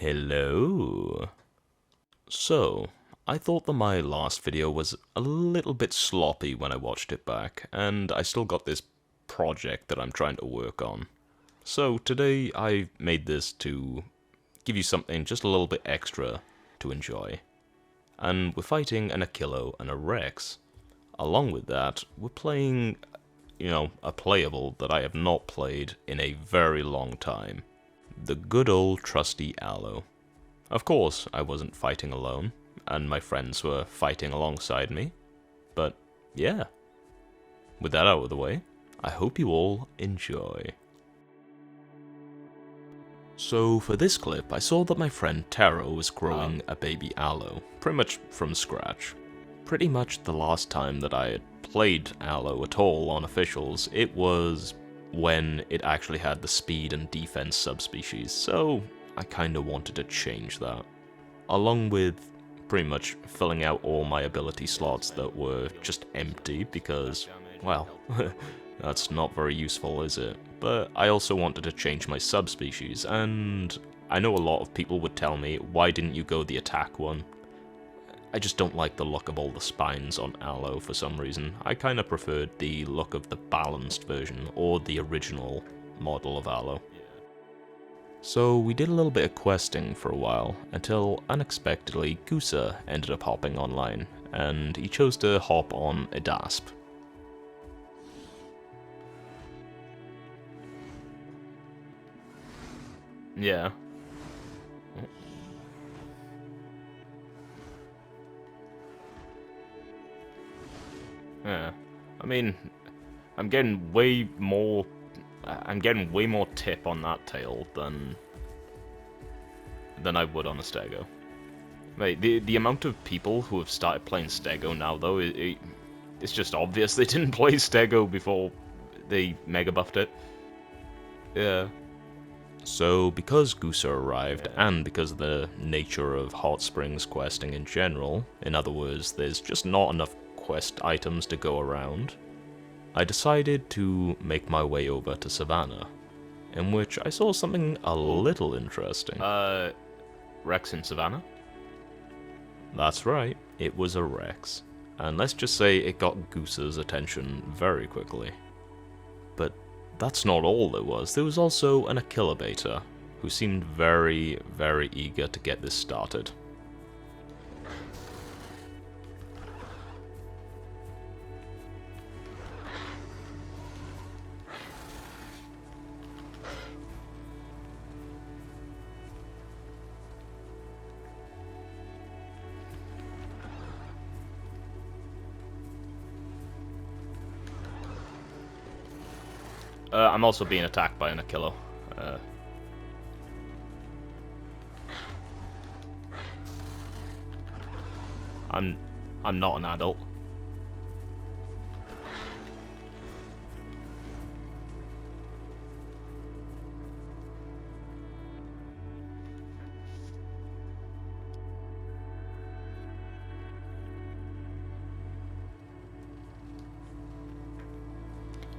Hello. So, I thought that my last video was a little bit sloppy when I watched it back, and I still got this project that I'm trying to work on. So today I made this to give you something just a little bit extra to enjoy. And we're fighting an achillo and a rex. Along with that, we're playing, a playable that I have not played in a very long time. The good old trusty aloe. Of course, I wasn't fighting alone, and my friends were fighting alongside me. But, yeah. With that out of the way, I hope you all enjoy. So, for this clip, I saw that my friend Taro was growing a baby aloe, pretty much from scratch. Pretty much the last time that I had played aloe at all on officials, it was when it actually had the speed and defense subspecies, so I kinda wanted to change that. Along with pretty much filling out all my ability slots that were just empty because, well, that's not very useful, is it? But I also wanted to change my subspecies, and I know a lot of people would tell me, why didn't you go the attack one? I just don't like the look of all the spines on aloe for some reason. I kinda preferred the look of the balanced version, or the original model of aloe. So we did a little bit of questing for a while, until unexpectedly Gusa ended up hopping online, and he chose to hop on a dasp. Yeah. Yeah. I mean, I'm getting way more tip on that tail than I would on a stego. Mate, the amount of people who have started playing stego now, though, it's just obvious they didn't play stego before they mega buffed it. Yeah. So, because Gusa arrived, and because of the nature of Hot Springs questing in general, in other words, there's just not enough quest items to go around, I decided to make my way over to Savannah, in which I saw something a little interesting. Rex in Savannah? That's right, it was a Rex, and let's just say it got Gusa's attention very quickly. But that's not all there was also an achillo beta, who seemed very, very eager to get this started. I'm also being attacked by an achillo. I'm not an adult.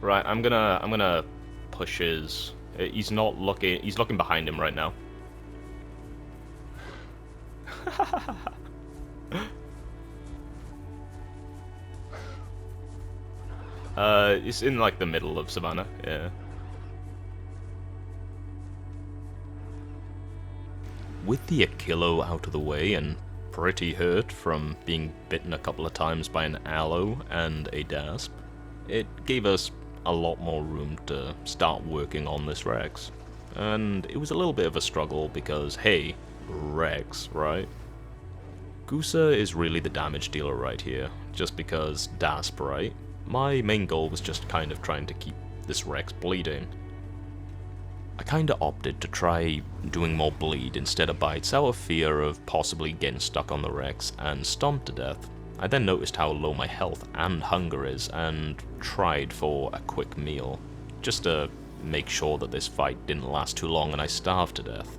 Right, I'm gonna push his. He's not looking. He's looking behind him right now. It's in like the middle of Savannah. Yeah. With the achillo out of the way and pretty hurt from being bitten a couple of times by an aloe and a dasp, it gave us a lot more room to start working on this Rex. And it was a little bit of a struggle because, hey, Rex, right? Gusa is really the damage dealer right here, just because dasp, right? My main goal was just kind of trying to keep this Rex bleeding. I kinda opted to try doing more bleed instead of bites out of fear of possibly getting stuck on the Rex and stomped to death. I then noticed how low my health and hunger is, and tried for a quick meal, just to make sure that this fight didn't last too long and I starved to death.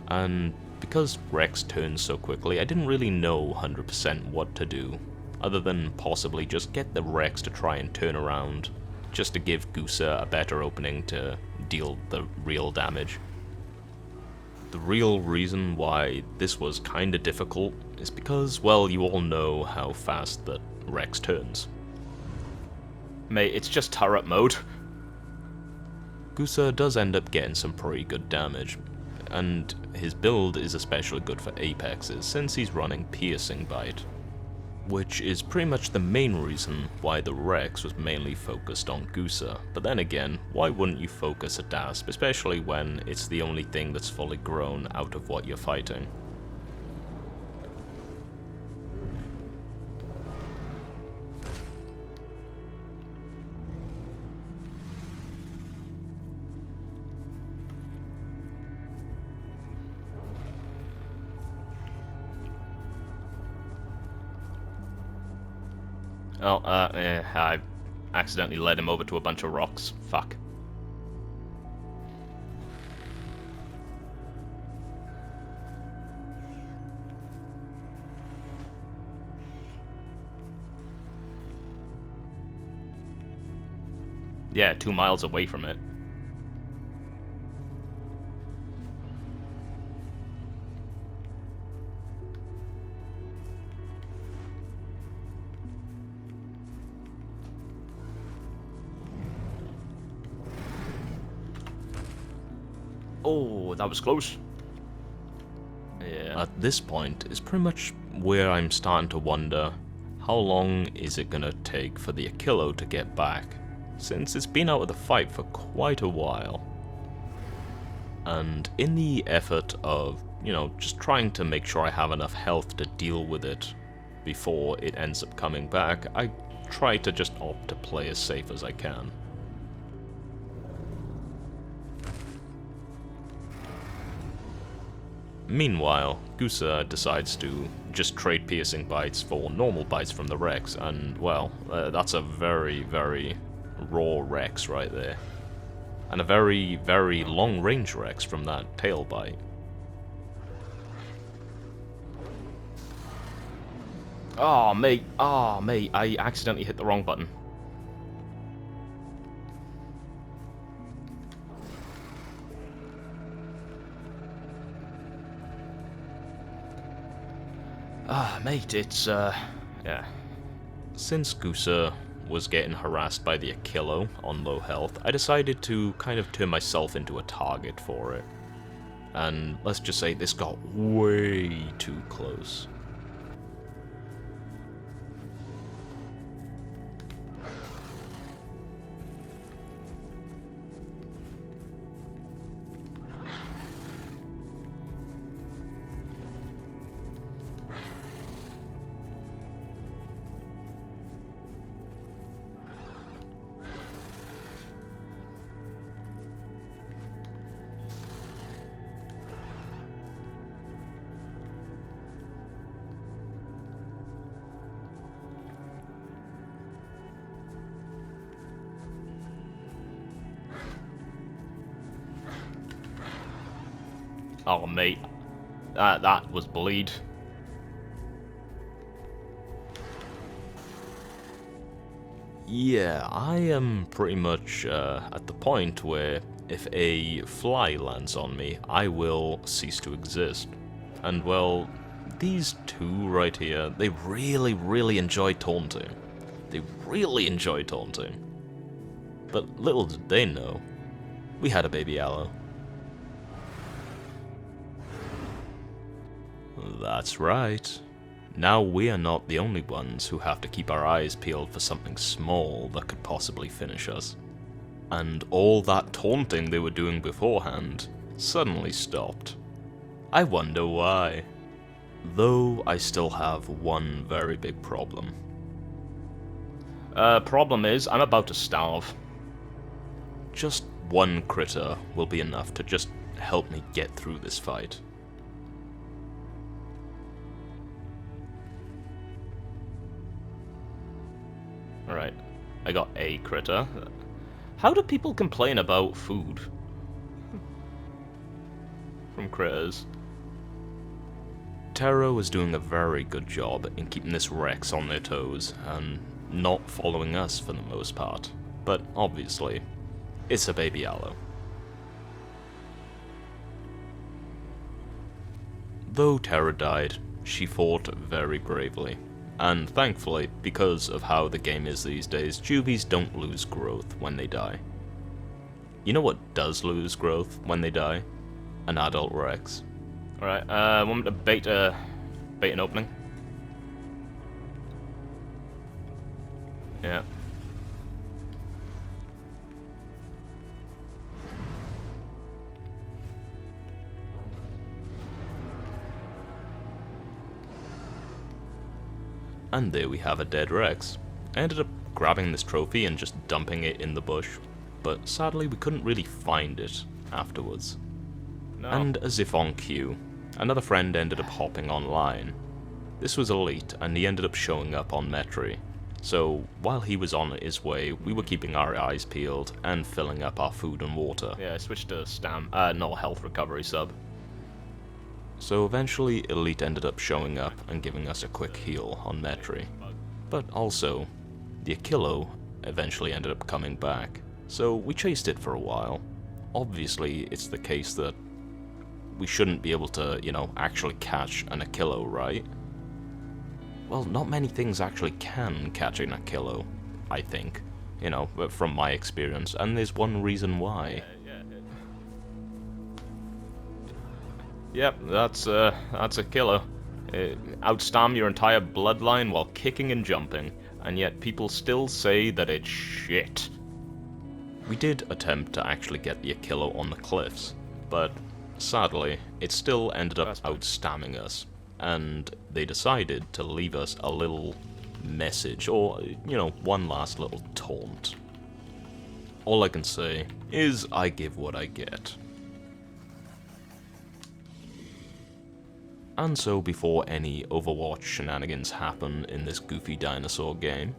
And because Rex turns so quickly, I didn't really know 100% what to do, other than possibly just get the Rex to try and turn around, just to give Gusa a better opening to deal the real damage. the real reason why this was kinda difficult is because, well, you all know how fast that Rex turns. Mate, it's just turret mode. Gusa does end up getting some pretty good damage, and his build is especially good for apexes since he's running piercing bite, which is pretty much the main reason why the Rex was mainly focused on Gusa. But then again, why wouldn't you focus a Dasp, especially when it's the only thing that's fully grown out of what you're fighting? Oh, I accidentally led him over to a bunch of rocks. Fuck. Yeah, 2 miles away from it. Oh, that was close. Yeah. At this point is pretty much where I'm starting to wonder, how long is it gonna take for the Achillo to get back? Since it's been out of the fight for quite a while. And in the effort of, you know, just trying to make sure I have enough health to deal with it before it ends up coming back, I try to just opt to play as safe as I can. Meanwhile, Gusa decides to just trade piercing bites for normal bites from the Rex, and, well, that's a very, very raw Rex right there. And a very, very long-range Rex from that tail bite. Oh, mate, I accidentally hit the wrong button. Mate, it's, yeah. Since Gusa was getting harassed by the Achillo on low health, I decided to kind of turn myself into a target for it. And let's just say this got way too close. Oh, mate. That was bleed. Yeah, I am pretty much at the point where if a fly lands on me, I will cease to exist. And, well, these two right here, they really, really enjoy taunting. They really enjoy taunting. But little did they know, we had a baby aloe. That's right. Now we are not the only ones who have to keep our eyes peeled for something small that could possibly finish us. And all that taunting they were doing beforehand suddenly stopped. I wonder why. Though I still have one very big problem. Problem is, I'm about to starve. Just one critter will be enough to just help me get through this fight. Alright, I got a critter. How do people complain about food from critters? Taro is doing a very good job in keeping this Rex on their toes, and not following us for the most part. But obviously, it's a baby aloe. Although Terra died, she fought very bravely. And thankfully, because of how the game is these days, juvies don't lose growth when they die. You know what does lose growth when they die? An adult Rex. Alright, want me to bait an opening? Yeah. And there we have a dead Rex. I ended up grabbing this trophy and just dumping it in the bush, but sadly we couldn't really find it afterwards. No. And as if on cue, another friend ended up hopping online. This was Elite, and he ended up showing up on Metri. So while he was on his way, we were keeping our eyes peeled and filling up our food and water. Yeah, I switched to no, health recovery sub. So eventually Elite ended up showing up and giving us a quick heal on Metri. But also, the Achillo eventually ended up coming back, so we chased it for a while. Obviously, it's the case that we shouldn't be able to, actually catch an achillo, right? Well, not many things actually can catch an achillo, I think, from my experience, and there's one reason why. Yep, that's achillo. Outstam your entire bloodline while kicking and jumping, and yet people still say that it's shit. We did attempt to actually get the achillo on the cliffs, but sadly, it still ended up outstamming us, and they decided to leave us a little message, or, one last little taunt. All I can say is I give what I get. And so before any Overwatch shenanigans happen in this goofy dinosaur game,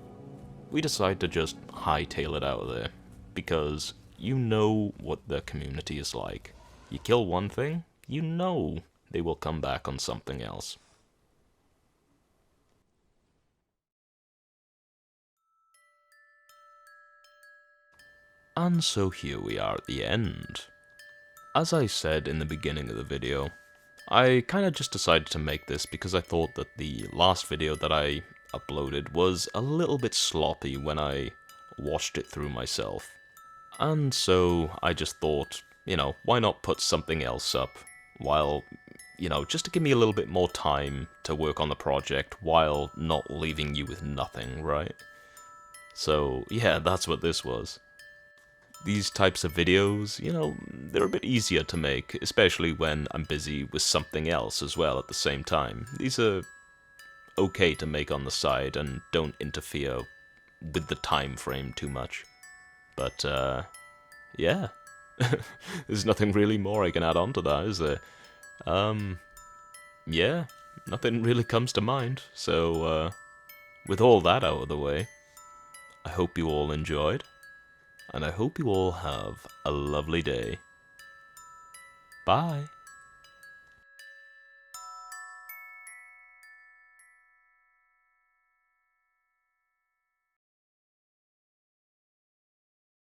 we decide to just hightail it out of there, because you know what the community is like. You kill one thing, you know they will come back on something else. And so here we are at the end. As I said in the beginning of the video, I kinda just decided to make this because I thought that the last video that I uploaded was a little bit sloppy when I watched it through myself. And so I just thought, why not put something else up while, just to give me a little bit more time to work on the project while not leaving you with nothing, right? So yeah, that's what this was. These types of videos, they're a bit easier to make, especially when I'm busy with something else as well at the same time. These are okay to make on the side and don't interfere with the time frame too much. But, yeah. There's nothing really more I can add on to that, is there? Yeah, nothing really comes to mind. So, with all that out of the way, I hope you all enjoyed. And I hope you all have a lovely day. Bye.